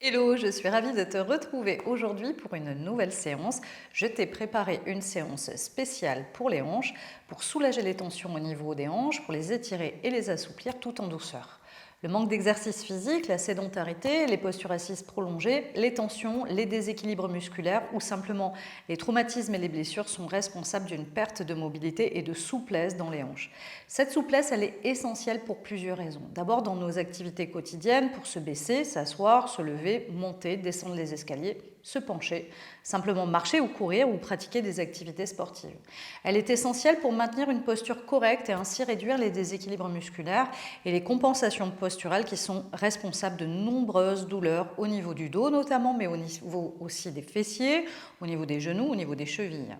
Hello, je suis ravie de te retrouver aujourd'hui pour une nouvelle séance. Je t'ai préparé une séance spéciale pour les hanches, pour soulager les tensions au niveau des hanches, pour les étirer et les assouplir tout en douceur. Le manque d'exercice physique, la sédentarité, les postures assises prolongées, les tensions, les déséquilibres musculaires ou simplement les traumatismes et les blessures sont responsables d'une perte de mobilité et de souplesse dans les hanches. Cette souplesse, elle est essentielle pour plusieurs raisons. D'abord, dans nos activités quotidiennes, pour se baisser, s'asseoir, se lever, monter, descendre les escaliers, se pencher, simplement marcher ou courir ou pratiquer des activités sportives. Elle est essentielle pour maintenir une posture correcte et ainsi réduire les déséquilibres musculaires et les compensations posturales qui sont responsables de nombreuses douleurs au niveau du dos notamment, mais au niveau aussi des fessiers, au niveau des genoux, au niveau des chevilles.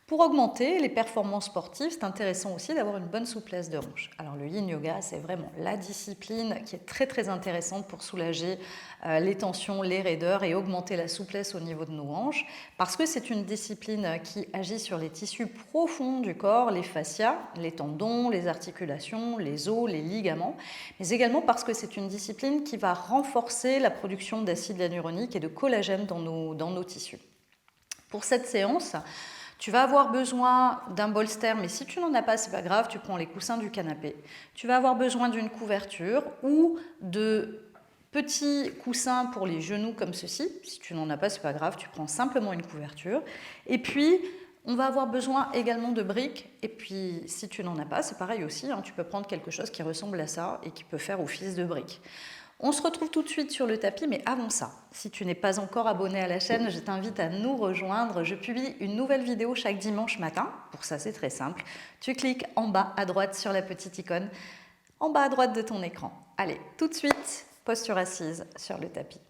Pour augmenter les performances sportives, c'est intéressant aussi d'avoir une bonne souplesse de hanche. Alors le yin yoga, c'est vraiment la discipline qui est très intéressante pour soulager les tensions, les raideurs et augmenter la souplesse au niveau de nos hanches, parce que c'est une discipline qui agit sur les tissus profonds du corps, les fascias, les tendons, les articulations, les os, les ligaments, mais également parce que c'est une discipline qui va renforcer la production d'acide hyaluronique et de collagène dans nos tissus. Pour cette séance, tu vas avoir besoin d'un bolster, mais si tu n'en as pas, c'est pas grave, tu prends les coussins du canapé. Tu vas avoir besoin d'une couverture ou de petits coussins pour les genoux comme ceci. Si tu n'en as pas, c'est pas grave, tu prends simplement une couverture. Et puis, on va avoir besoin également de briques. Et puis, si tu n'en as pas, c'est pareil aussi, tu peux prendre quelque chose qui ressemble à ça et qui peut faire office de briques. On se retrouve tout de suite sur le tapis, mais avant ça, si tu n'es pas encore abonné à la chaîne, je t'invite à nous rejoindre. Je publie une nouvelle vidéo chaque dimanche matin. Pour ça, c'est très simple. Tu cliques en bas à droite sur la petite icône, en bas à droite de ton écran. Allez, tout de suite, posture assise sur le tapis.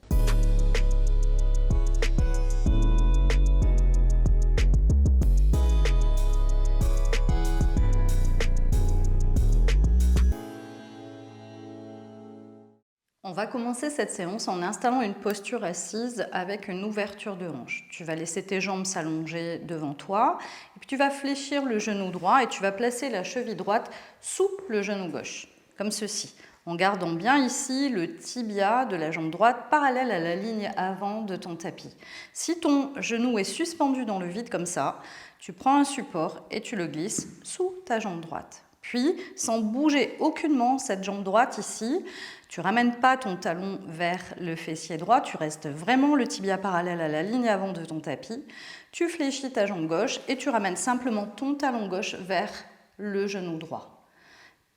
On va commencer cette séance en installant une posture assise avec une ouverture de hanche. Tu vas laisser tes jambes s'allonger devant toi, et puis tu vas fléchir le genou droit et tu vas placer la cheville droite sous le genou gauche, comme ceci, en gardant bien ici le tibia de la jambe droite parallèle à la ligne avant de ton tapis. Si ton genou est suspendu dans le vide comme ça, tu prends un support et tu le glisses sous ta jambe droite. Puis, sans bouger aucunement cette jambe droite ici, tu ne ramènes pas ton talon vers le fessier droit, tu restes vraiment le tibia parallèle à la ligne avant de ton tapis. Tu fléchis ta jambe gauche et tu ramènes simplement ton talon gauche vers le genou droit.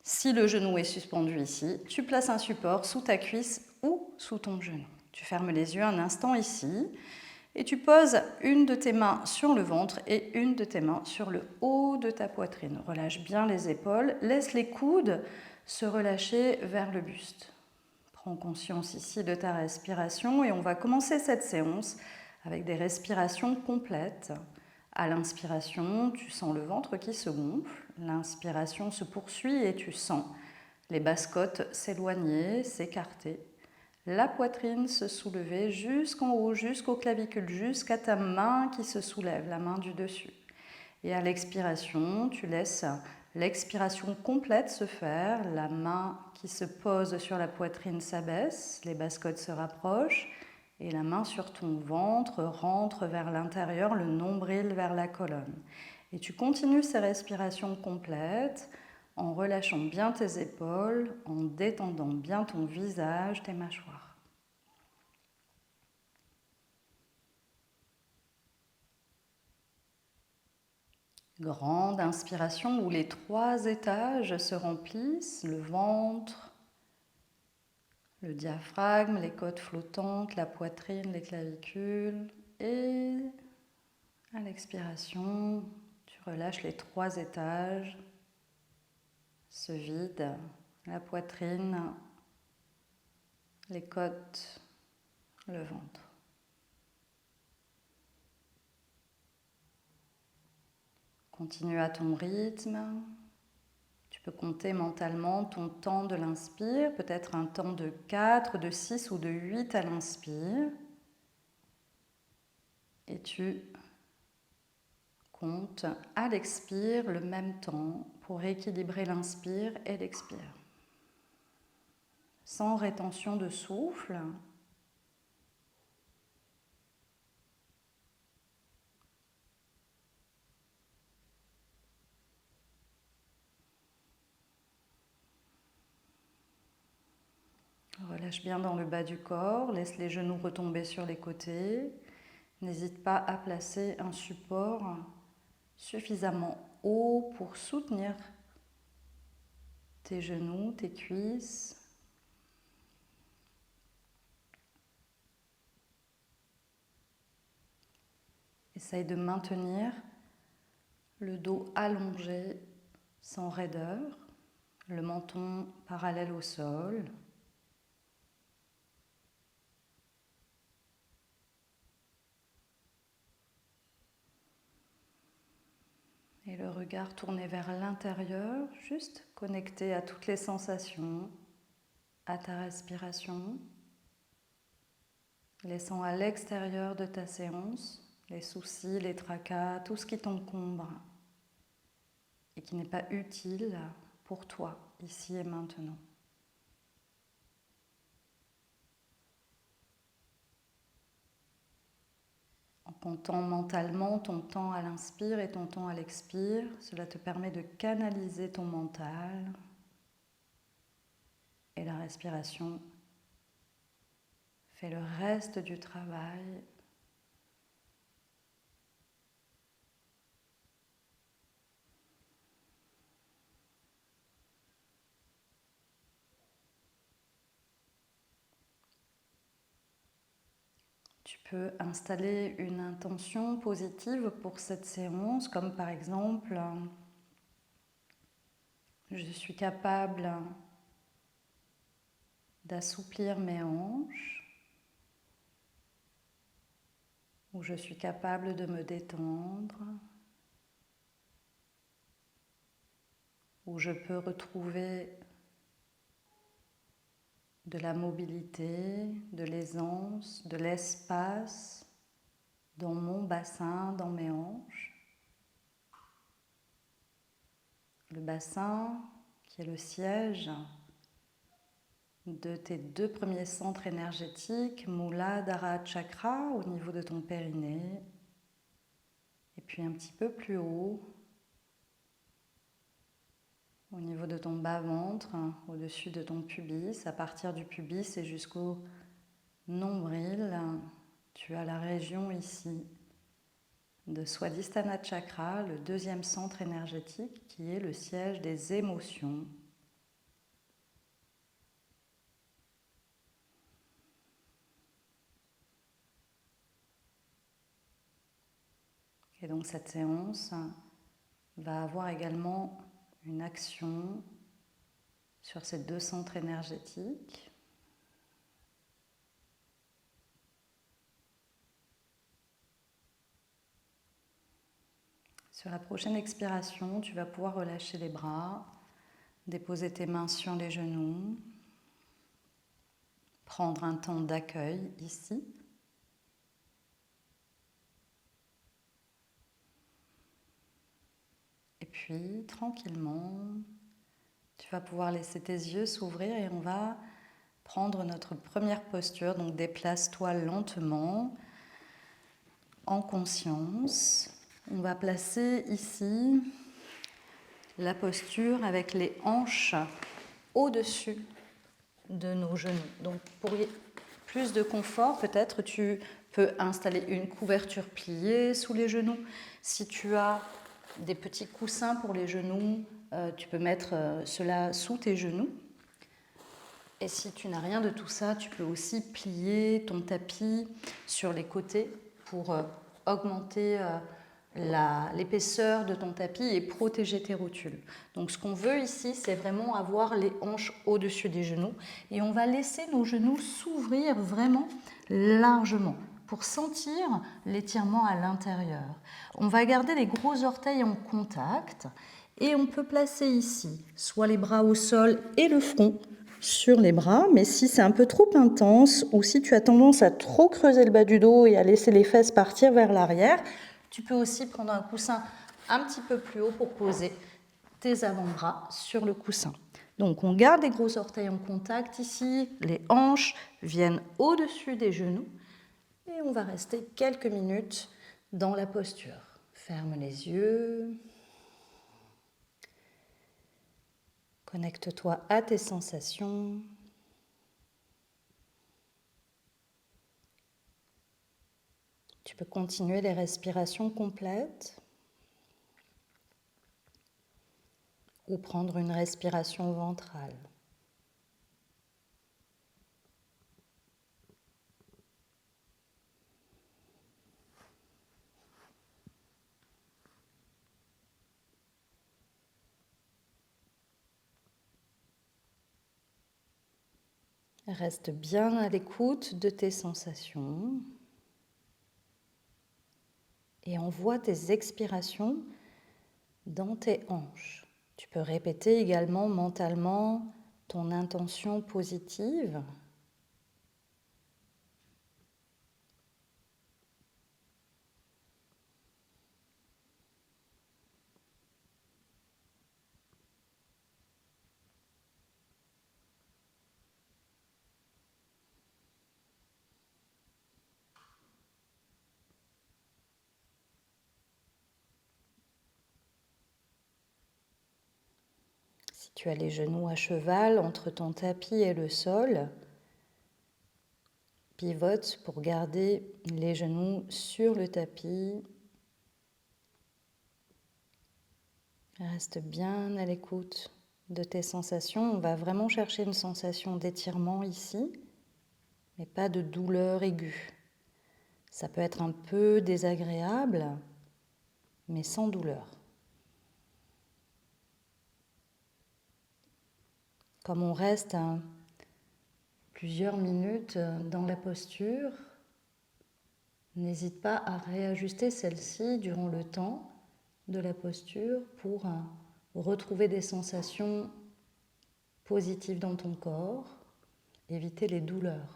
Si le genou est suspendu ici, tu places un support sous ta cuisse ou sous ton genou. Tu fermes les yeux un instant ici. Et tu poses une de tes mains sur le ventre et une de tes mains sur le haut de ta poitrine. Relâche bien les épaules, laisse les coudes se relâcher vers le buste. Prends conscience ici de ta respiration et on va commencer cette séance avec des respirations complètes. À l'inspiration, tu sens le ventre qui se gonfle. L'inspiration se poursuit et tu sens les basses-côtes s'éloigner, s'écarter. La poitrine se soulever jusqu'en haut, jusqu'aux clavicules, jusqu'à ta main qui se soulève, la main du dessus. Et à l'expiration, tu laisses l'expiration complète se faire, la main qui se pose sur la poitrine s'abaisse, les basses-côtes se rapprochent et la main sur ton ventre rentre vers l'intérieur, le nombril vers la colonne. Et tu continues ces respirations complètes en relâchant bien tes épaules, en détendant bien ton visage, tes mâchoires. Grande inspiration où les 3 étages se remplissent, le ventre, le diaphragme, les côtes flottantes, la poitrine, les clavicules. Et à l'expiration, tu relâches les 3 étages, se vide la poitrine, les côtes, le ventre. Continue à ton rythme. Tu peux compter mentalement ton temps de l'inspire, peut-être un temps de 4, de 6 ou de 8 à l'inspire. Et tu comptes à l'expire le même temps pour équilibrer l'inspire et l'expire. Sans rétention de souffle, Relâche bien dans le bas du corps, laisse les genoux retomber sur les côtés. N'hésite pas à placer un support suffisamment haut pour soutenir tes genoux, tes cuisses. Essaye de maintenir le dos allongé sans raideur, le menton parallèle au sol. Et le regard tourné vers l'intérieur, juste connecté à toutes les sensations, à ta respiration, laissant à l'extérieur de ta séance les soucis, les tracas, tout ce qui t'encombre et qui n'est pas utile pour toi, ici et maintenant. En comptant mentalement ton temps à l'inspire et ton temps à l'expire, cela te permet de canaliser ton mental et la respiration fait le reste du travail. Tu peux installer une intention positive pour cette séance, comme par exemple, je suis capable d'assouplir mes hanches, ou je suis capable de me détendre, ou je peux retrouver de la mobilité, de l'aisance, de l'espace dans mon bassin, dans mes hanches. Le bassin qui est le siège de tes deux premiers centres énergétiques, Muladhara Chakra au niveau de ton périnée, et puis un petit peu plus haut, au niveau de ton bas-ventre, au-dessus de ton pubis, à partir du pubis et jusqu'au nombril, tu as la région ici de Swadhisthana Chakra, le deuxième centre énergétique qui est le siège des émotions. Et donc cette séance va avoir également une action sur ces deux centres énergétiques. Sur la prochaine expiration, tu vas pouvoir relâcher les bras, déposer tes mains sur les genoux, prendre un temps d'accueil ici. Et puis, tranquillement, tu vas pouvoir laisser tes yeux s'ouvrir et on va prendre notre première posture. Donc, déplace-toi lentement, en conscience. On va placer ici la posture avec les hanches au-dessus de nos genoux. Donc, pour plus de confort, peut-être tu peux installer une couverture pliée sous les genoux. Si tu as des petits coussins pour les genoux, tu peux mettre cela sous tes genoux. Et si tu n'as rien de tout ça, tu peux aussi plier ton tapis sur les côtés pour augmenter l'épaisseur de ton tapis et protéger tes rotules. Donc ce qu'on veut ici, c'est vraiment avoir les hanches au-dessus des genoux et on va laisser nos genoux s'ouvrir vraiment largement pour sentir l'étirement à l'intérieur. On va garder les gros orteils en contact et on peut placer ici soit les bras au sol et le front sur les bras, mais si c'est un peu trop intense ou si tu as tendance à trop creuser le bas du dos et à laisser les fesses partir vers l'arrière, tu peux aussi prendre un coussin un petit peu plus haut pour poser tes avant-bras sur le coussin. Donc on garde les gros orteils en contact ici, les hanches viennent au-dessus des genoux et on va rester quelques minutes dans la posture. Ferme les yeux. Connecte-toi à tes sensations. Tu peux continuer les respirations complètes ou prendre une respiration ventrale. Reste bien à l'écoute de tes sensations et envoie tes expirations dans tes hanches. Tu peux répéter également mentalement ton intention positive. Si tu as les genoux à cheval entre ton tapis et le sol, pivote pour garder les genoux sur le tapis. Reste bien à l'écoute de tes sensations. On va vraiment chercher une sensation d'étirement ici, mais pas de douleur aiguë. Ça peut être un peu désagréable, mais sans douleur. Comme on reste plusieurs minutes dans la posture, n'hésite pas à réajuster celle-ci durant le temps de la posture pour retrouver des sensations positives dans ton corps, éviter les douleurs.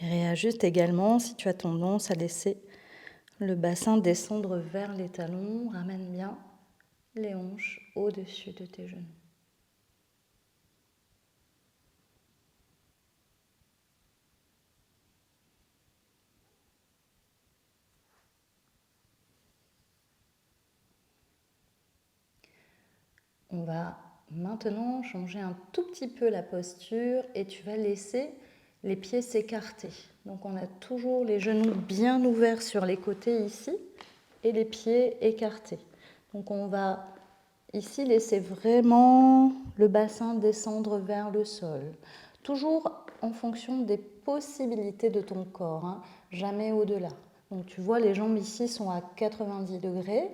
Réajuste également si tu as tendance à laisser le bassin descendre vers les talons. Ramène bien les hanches au-dessus de tes genoux. On va maintenant changer un tout petit peu la posture et tu vas laisser les pieds s'écarter. Donc on a toujours les genoux bien ouverts sur les côtés ici et les pieds écartés. Donc on va ici laisser vraiment le bassin descendre vers le sol. Toujours en fonction des possibilités de ton corps, jamais au-delà. Donc tu vois, les jambes ici sont à 90 degrés.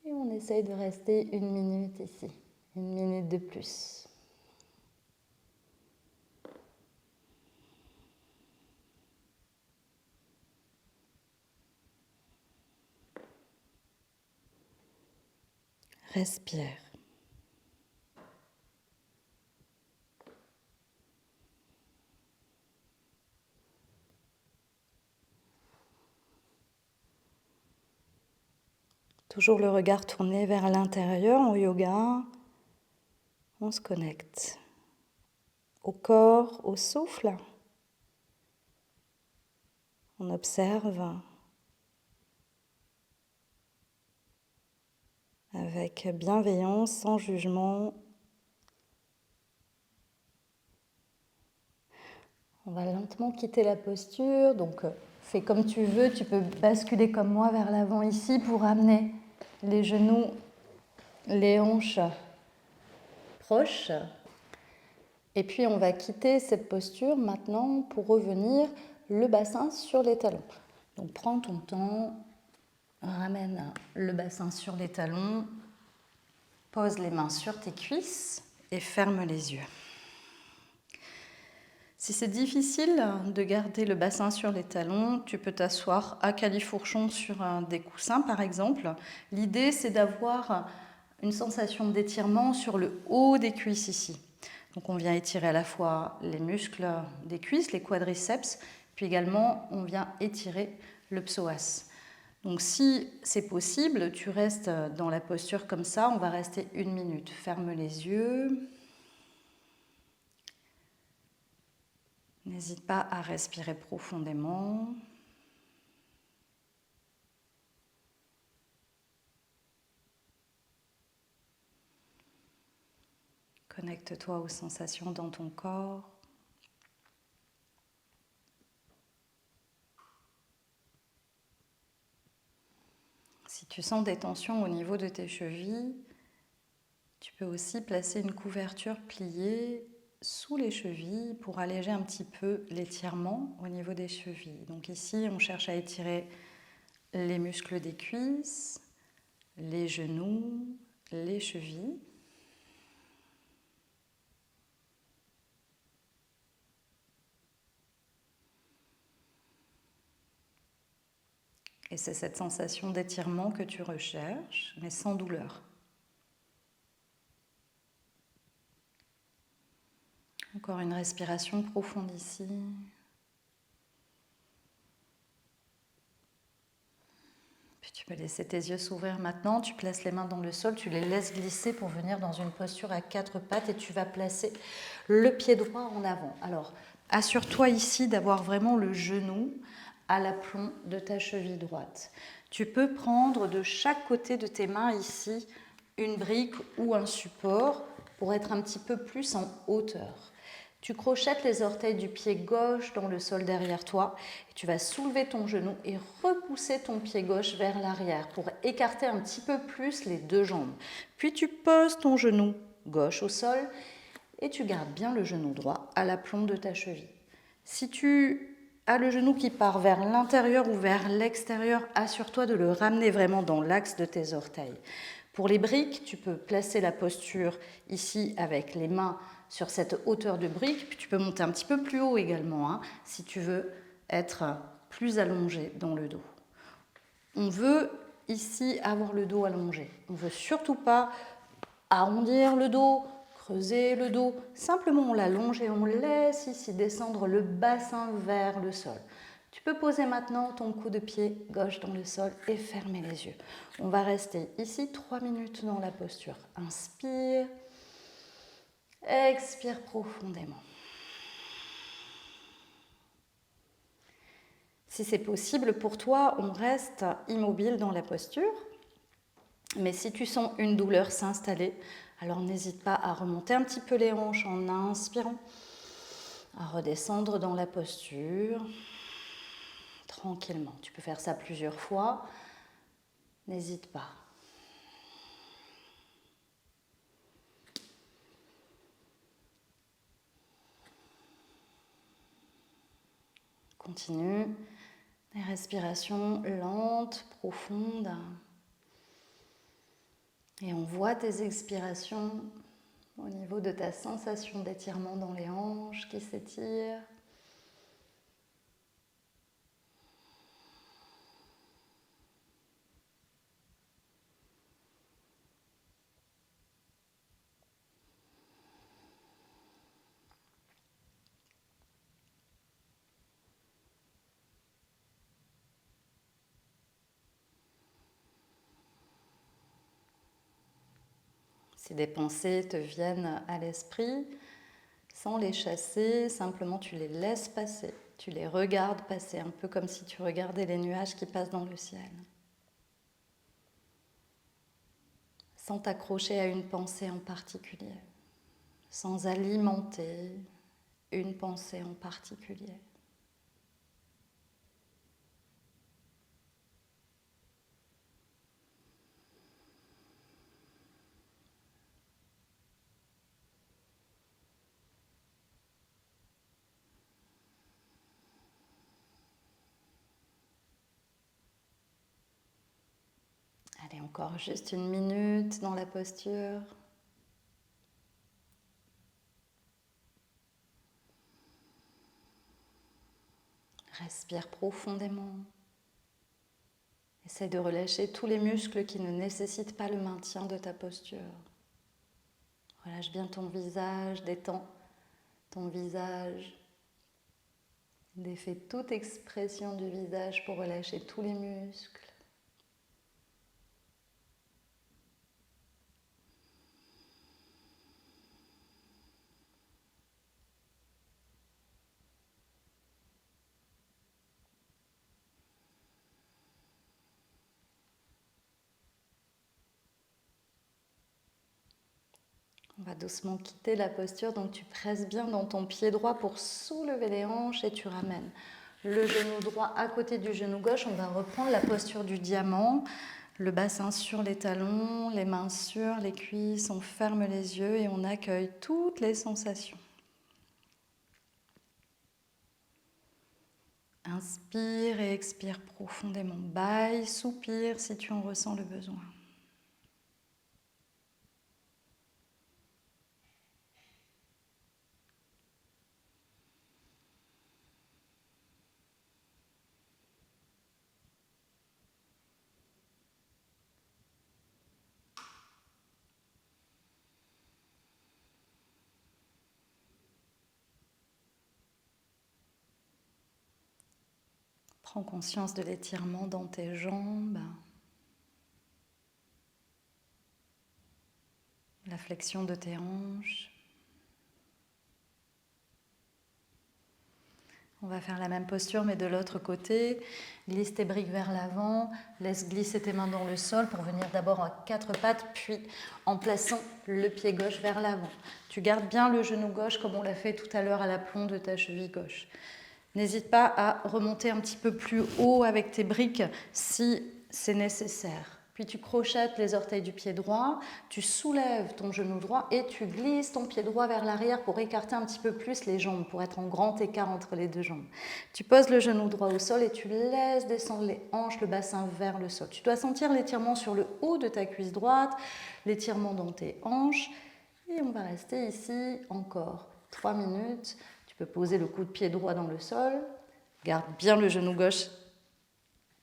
Et on essaye de rester 1 minute ici, 1 minute de plus. Respire. Toujours le regard tourné vers l'intérieur en yoga. On se connecte au corps, au souffle. On observe avec bienveillance, sans jugement. On va lentement quitter la posture, donc fais comme tu veux, tu peux basculer comme moi vers l'avant ici pour amener les genoux, les hanches proches. Et puis on va quitter cette posture maintenant pour revenir le bassin sur les talons. Donc prends ton temps, ramène le bassin sur les talons, pose les mains sur tes cuisses et ferme les yeux. Si c'est difficile de garder le bassin sur les talons, tu peux t'asseoir à califourchon sur des coussins par exemple. L'idée c'est d'avoir une sensation d'étirement sur le haut des cuisses ici. Donc on vient étirer à la fois les muscles des cuisses, les quadriceps, puis également on vient étirer le psoas. Donc si c'est possible, tu restes dans la posture comme ça, on va rester 1 minute. Ferme les yeux. N'hésite pas à respirer profondément. Connecte-toi aux sensations dans ton corps. Si tu sens des tensions au niveau de tes chevilles, tu peux aussi placer une couverture pliée sous les chevilles pour alléger un petit peu l'étirement au niveau des chevilles. Donc ici, on cherche à étirer les muscles des cuisses, les genoux, les chevilles. Et c'est cette sensation d'étirement que tu recherches, mais sans douleur. Encore une respiration profonde ici. Puis tu peux laisser tes yeux s'ouvrir maintenant. Tu places les mains dans le sol, tu les laisses glisser pour venir dans une posture à 4 pattes et tu vas placer le pied droit en avant. Alors, assure-toi ici d'avoir vraiment le genou à l'aplomb de ta cheville droite. Tu peux prendre de chaque côté de tes mains ici une brique ou un support pour être un petit peu plus en hauteur. Tu crochettes les orteils du pied gauche dans le sol derrière toi et tu vas soulever ton genou et repousser ton pied gauche vers l'arrière pour écarter un petit peu plus les deux jambes. Puis tu poses ton genou gauche au sol et tu gardes bien le genou droit à l'aplomb de ta cheville. Si tu as le genou qui part vers l'intérieur ou vers l'extérieur, assure-toi de le ramener vraiment dans l'axe de tes orteils. Pour les briques, tu peux placer la posture ici avec les mains sur cette hauteur de brique, puis tu peux monter un petit peu plus haut également, si tu veux être plus allongé dans le dos. On veut ici avoir le dos allongé. On ne veut surtout pas arrondir le dos, creuser le dos. Simplement, on l'allonge et on laisse ici descendre le bassin vers le sol. Tu peux poser maintenant ton coup de pied gauche dans le sol et fermer les yeux. On va rester ici 3 minutes dans la posture. Inspire, expire profondément. Si c'est possible pour toi, on reste immobile dans la posture. Mais si tu sens une douleur s'installer, alors n'hésite pas à remonter un petit peu les hanches en inspirant, à redescendre dans la posture tranquillement. Tu peux faire ça plusieurs fois, n'hésite pas. Continue, des respirations lentes, profondes. Et on voit tes expirations au niveau de ta sensation d'étirement dans les hanches qui s'étirent. Si des pensées te viennent à l'esprit, sans les chasser, simplement tu les laisses passer. Tu les regardes passer, un peu comme si tu regardais les nuages qui passent dans le ciel. Sans t'accrocher à une pensée en particulier, sans alimenter une pensée en particulier. Allez, encore juste 1 minute dans la posture. Respire profondément. Essaye de relâcher tous les muscles qui ne nécessitent pas le maintien de ta posture. Relâche bien ton visage, détends ton visage. Défais toute expression du visage pour relâcher tous les muscles. On va doucement quitter la posture, donc tu presses bien dans ton pied droit pour soulever les hanches et tu ramènes le genou droit à côté du genou gauche. On va reprendre la posture du diamant, le bassin sur les talons, les mains sur les cuisses, on ferme les yeux et on accueille toutes les sensations. Inspire et expire profondément. Bâille, soupire si tu en ressens le besoin. Prends conscience de l'étirement dans tes jambes, la flexion de tes hanches. On va faire la même posture mais de l'autre côté. Glisse tes briques vers l'avant, laisse glisser tes mains dans le sol pour venir d'abord à quatre pattes, puis en plaçant le pied gauche vers l'avant. Tu gardes bien le genou gauche comme on l'a fait tout à l'heure à l'aplomb de ta cheville gauche. N'hésite pas à remonter un petit peu plus haut avec tes briques si c'est nécessaire. Puis tu crochettes les orteils du pied droit, tu soulèves ton genou droit et tu glisses ton pied droit vers l'arrière pour écarter un petit peu plus les jambes, pour être en grand écart entre les deux jambes. Tu poses le genou droit au sol et tu laisses descendre les hanches, le bassin vers le sol. Tu dois sentir l'étirement sur le haut de ta cuisse droite, l'étirement dans tes hanches. Et on va rester ici encore 3 minutes. Tu peux poser le coup de pied droit dans le sol. Garde bien le genou gauche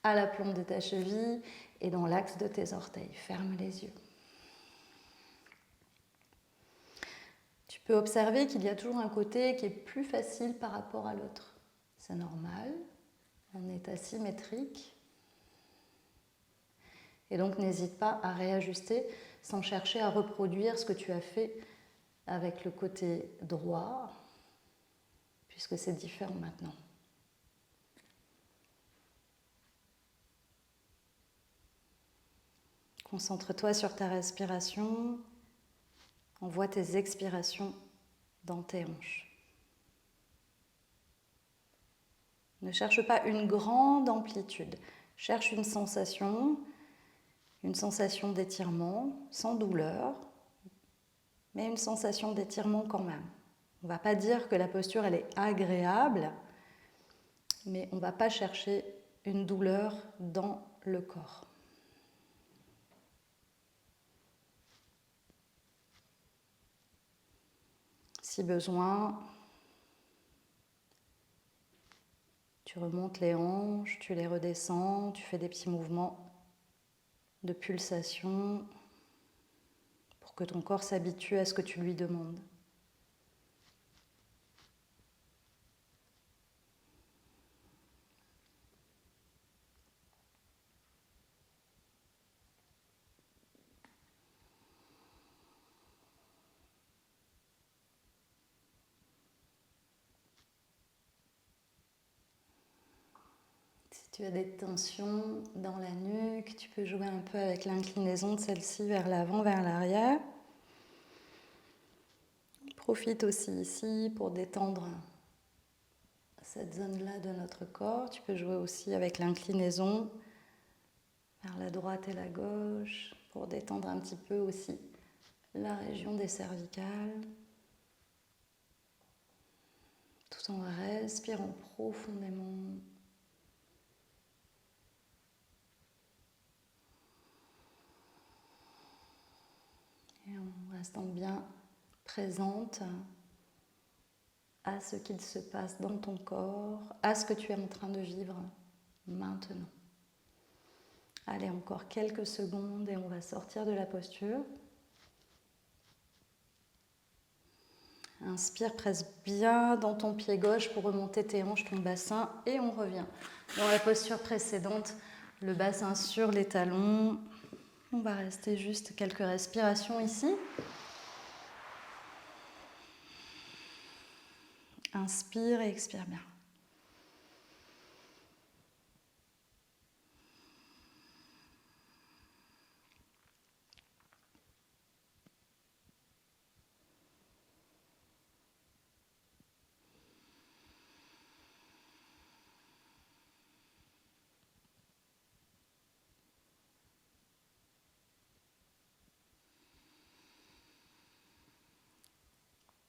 à l'aplomb de ta cheville et dans l'axe de tes orteils. Ferme les yeux. Tu peux observer qu'il y a toujours un côté qui est plus facile par rapport à l'autre. C'est normal, on est asymétrique. Et donc n'hésite pas à réajuster sans chercher à reproduire ce que tu as fait avec le côté droit, puisque c'est différent maintenant. Concentre-toi sur ta respiration, envoie tes expirations dans tes hanches. Ne cherche pas une grande amplitude, cherche une sensation d'étirement, sans douleur, mais une sensation d'étirement quand même. On ne va pas dire que la posture elle est agréable, mais on ne va pas chercher une douleur dans le corps. Si besoin, tu remontes les hanches, tu les redescends, tu fais des petits mouvements de pulsation pour que ton corps s'habitue à ce que tu lui demandes. Si tu as des tensions dans la nuque, tu peux jouer un peu avec l'inclinaison de celle-ci vers l'avant, vers l'arrière. Profite aussi ici pour détendre cette zone-là de notre corps. Tu peux jouer aussi avec l'inclinaison vers la droite et la gauche pour détendre un petit peu aussi la région des cervicales. Tout en respirant profondément. Et en restant bien présente à ce qu'il se passe dans ton corps, à ce que tu es en train de vivre maintenant. Allez, encore quelques secondes et on va sortir de la posture. Inspire, presse bien dans ton pied gauche pour remonter tes hanches, ton bassin et on revient. Dans la posture précédente, le bassin sur les talons. On va rester juste quelques respirations ici. Inspire et expire bien.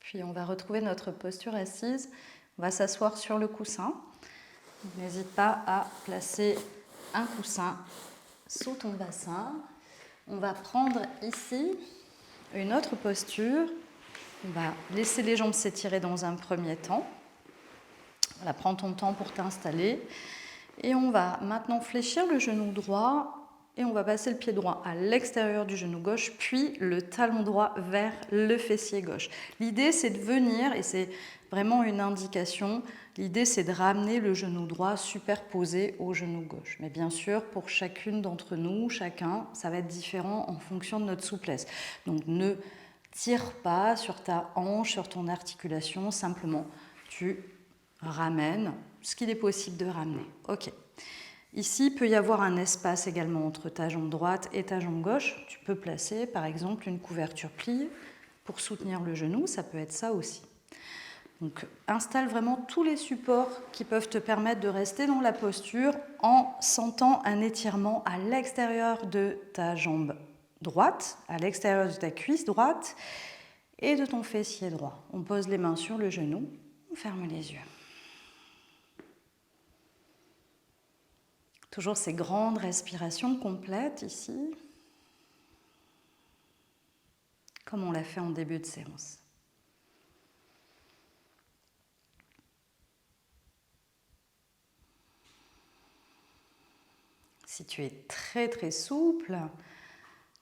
Puis on va retrouver notre posture assise. On va s'asseoir sur le coussin. N'hésite pas à placer un coussin sous ton bassin. On va prendre ici une autre posture. On va laisser les jambes s'étirer dans un premier temps. Voilà, prends ton temps pour t'installer. Et on va maintenant fléchir le genou droit et on va passer le pied droit à l'extérieur du genou gauche, puis le talon droit vers le fessier gauche. L'idée, c'est de venir, et c'est vraiment une indication, l'idée, c'est de ramener le genou droit superposé au genou gauche. Mais bien sûr, pour chacune d'entre nous, chacun, ça va être différent en fonction de notre souplesse. Donc, ne tire pas sur ta hanche, sur ton articulation, simplement, tu ramènes ce qu'il est possible de ramener. Ok. Ici, il peut y avoir un espace également entre ta jambe droite et ta jambe gauche. Tu peux placer, par exemple, une couverture pliée pour soutenir le genou. Ça peut être ça aussi. Donc, installe vraiment tous les supports qui peuvent te permettre de rester dans la posture en sentant un étirement à l'extérieur de ta jambe droite, à l'extérieur de ta cuisse droite et de ton fessier droit. On pose les mains sur le genou, on ferme les yeux. Toujours ces grandes respirations complètes ici, comme on l'a fait en début de séance. Si tu es très très souple,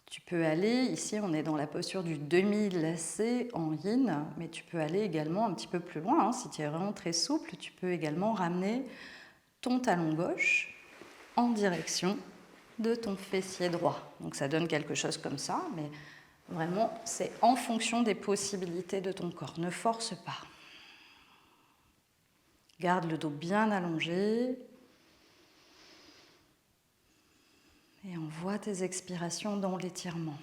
tu peux aller, ici on est dans la posture du demi-lacet en yin, mais tu peux aller également un petit peu plus loin. Si tu es vraiment très souple, tu peux également ramener ton talon gauche en direction de ton fessier droit. Donc ça donne quelque chose comme ça, mais vraiment c'est en fonction des possibilités de ton corps. Ne force pas. Garde le dos bien allongé. Et envoie tes expirations dans l'étirement.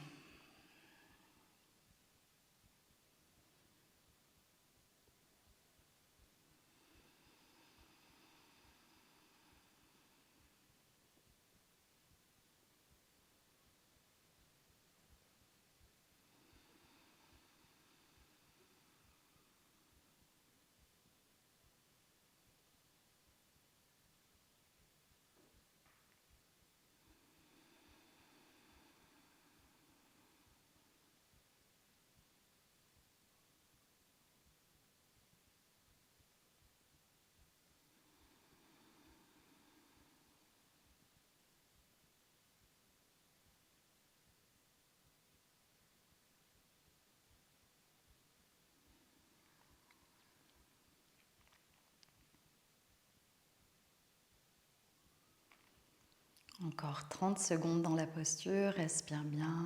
Encore 30 secondes dans la posture, respire bien.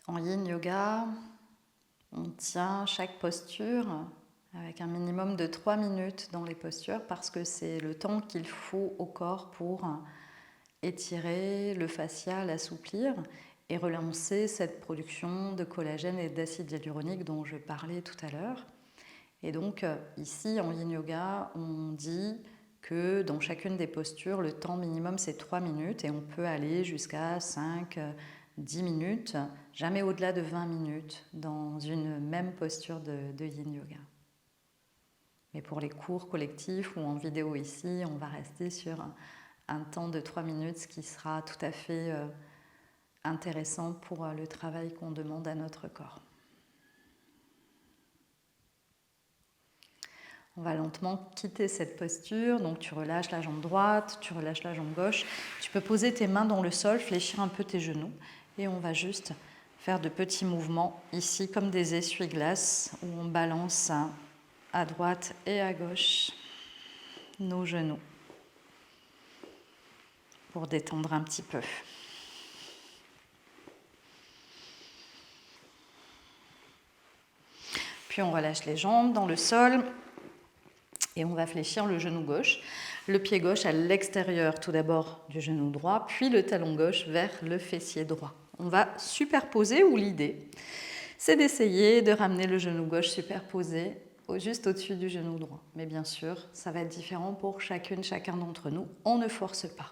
En yin yoga, on tient chaque posture avec un minimum de 3 minutes dans les postures parce que c'est le temps qu'il faut au corps pour étirer le fascia, l'assouplir et relancer cette production de collagène et d'acide hyaluronique dont je parlais tout à l'heure. Et donc ici en yin yoga, on dit que dans chacune des postures, le temps minimum c'est 3 minutes et on peut aller jusqu'à 5, 10 minutes, jamais au-delà de 20 minutes dans une même posture de yin yoga. Mais pour les cours collectifs ou en vidéo ici, on va rester sur un temps de 3 minutes, ce qui sera tout à fait intéressant pour le travail qu'on demande à notre corps. On va lentement quitter cette posture, donc tu relâches la jambe droite, tu relâches la jambe gauche. Tu peux poser tes mains dans le sol, fléchir un peu tes genoux et on va juste faire de petits mouvements ici comme des essuie-glaces où on balance à droite et à gauche nos genoux pour détendre un petit peu. Puis on relâche les jambes dans le sol. Et on va fléchir le genou gauche, le pied gauche à l'extérieur tout d'abord du genou droit, puis le talon gauche vers le fessier droit. On va superposer, ou l'idée, c'est d'essayer de ramener le genou gauche superposé juste au-dessus du genou droit. Mais bien sûr, ça va être différent pour chacun d'entre nous. On ne force pas.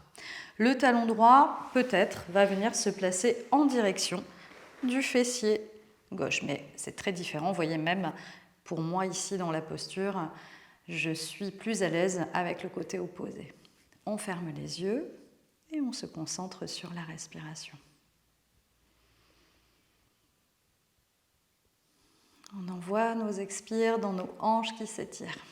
Le talon droit, peut-être, va venir se placer en direction du fessier gauche. Mais c'est très différent. Vous voyez, même pour moi ici dans la posture, je suis plus à l'aise avec le côté opposé. On ferme les yeux et on se concentre sur la respiration. On envoie nos expires dans nos hanches qui s'étirent.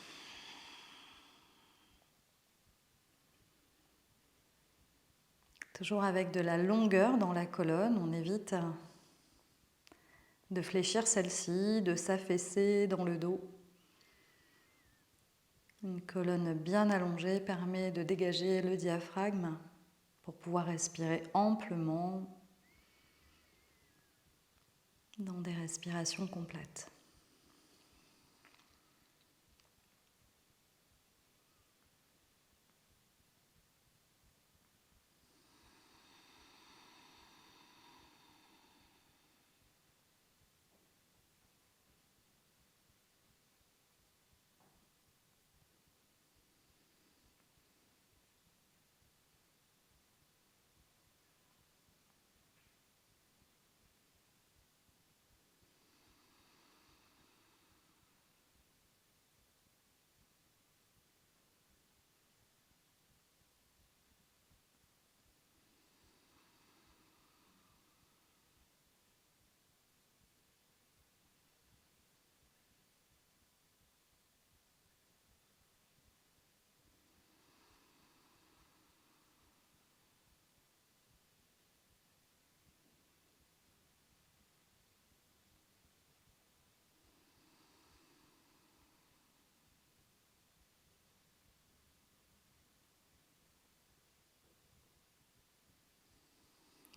Toujours avec de la longueur dans la colonne, on évite de fléchir celle-ci, de s'affaisser dans le dos. Une colonne bien allongée permet de dégager le diaphragme pour pouvoir respirer amplement dans des respirations complètes.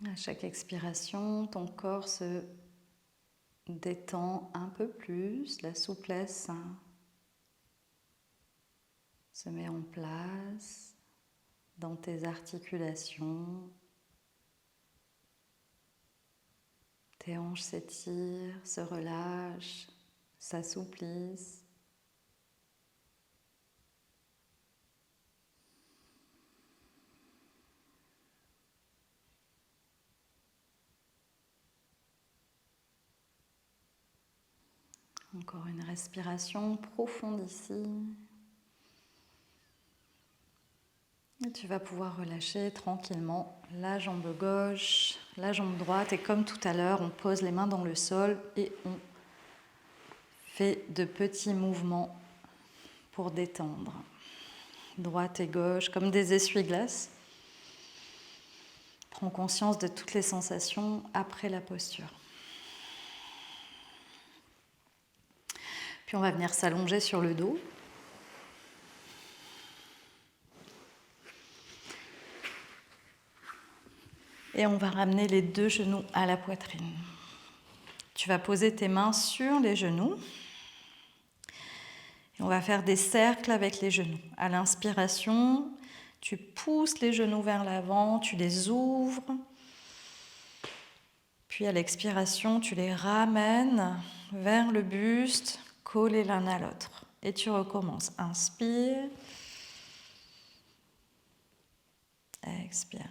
À chaque expiration, ton corps se détend un peu plus, la souplesse se met en place dans tes articulations. Tes hanches s'étirent, se relâchent, s'assouplissent. Encore une respiration profonde ici. Et tu vas pouvoir relâcher tranquillement la jambe gauche, la jambe droite. Et comme tout à l'heure, on pose les mains dans le sol et on fait de petits mouvements pour détendre. Droite et gauche, comme des essuie-glaces. Prends conscience de toutes les sensations après la posture. Puis on va venir s'allonger sur le dos. Et on va ramener les deux genoux à la poitrine. Tu vas poser tes mains sur les genoux. Et on va faire des cercles avec les genoux. À l'inspiration, tu pousses les genoux vers l'avant, tu les ouvres. Puis à l'expiration, tu les ramènes vers le buste, collés l'un à l'autre. Et tu recommences. Inspire. Expire.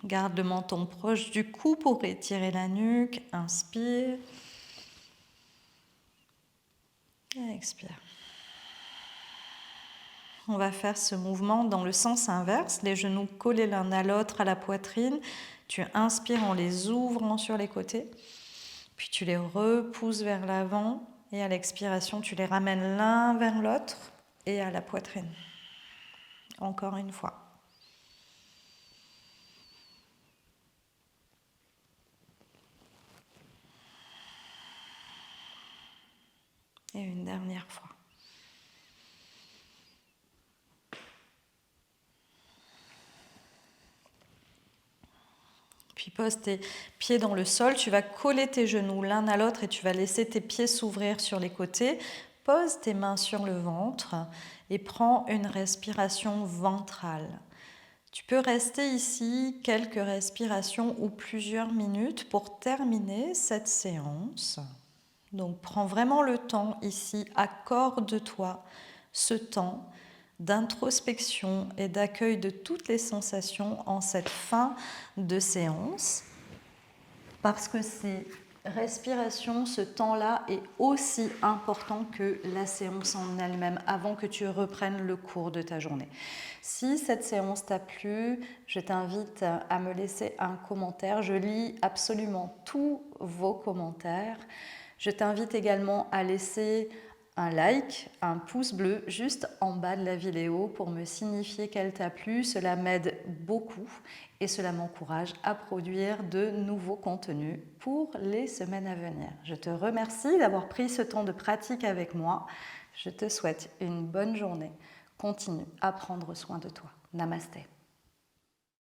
Garde le menton proche du cou pour étirer la nuque. Inspire. Expire. On va faire ce mouvement dans le sens inverse, les genoux collés l'un à l'autre à la poitrine. Tu inspires en les ouvrant sur les côtés, puis tu les repousses vers l'avant et à l'expiration, tu les ramènes l'un vers l'autre et à la poitrine. Encore une fois. Et une dernière fois. Puis pose tes pieds dans le sol, tu vas coller tes genoux l'un à l'autre et tu vas laisser tes pieds s'ouvrir sur les côtés. Pose tes mains sur le ventre et prends une respiration ventrale. Tu peux rester ici quelques respirations ou plusieurs minutes pour terminer cette séance. Donc prends vraiment le temps ici, accorde-toi ce temps d'introspection et d'accueil de toutes les sensations en cette fin de séance. parce que ces respirations, ce temps-là est aussi important que la séance en elle-même avant que tu reprennes le cours de ta journée. Si cette séance t'a plu, je t'invite à me laisser un commentaire. Je lis absolument tous vos commentaires. Je t'invite également à laisser un like, un pouce bleu juste en bas de la vidéo pour me signifier qu'elle t'a plu. Cela m'aide beaucoup et cela m'encourage à produire de nouveaux contenus pour les semaines à venir. Je te remercie d'avoir pris ce temps de pratique avec moi. Je te souhaite une bonne journée. Continue à prendre soin de toi. Namasté.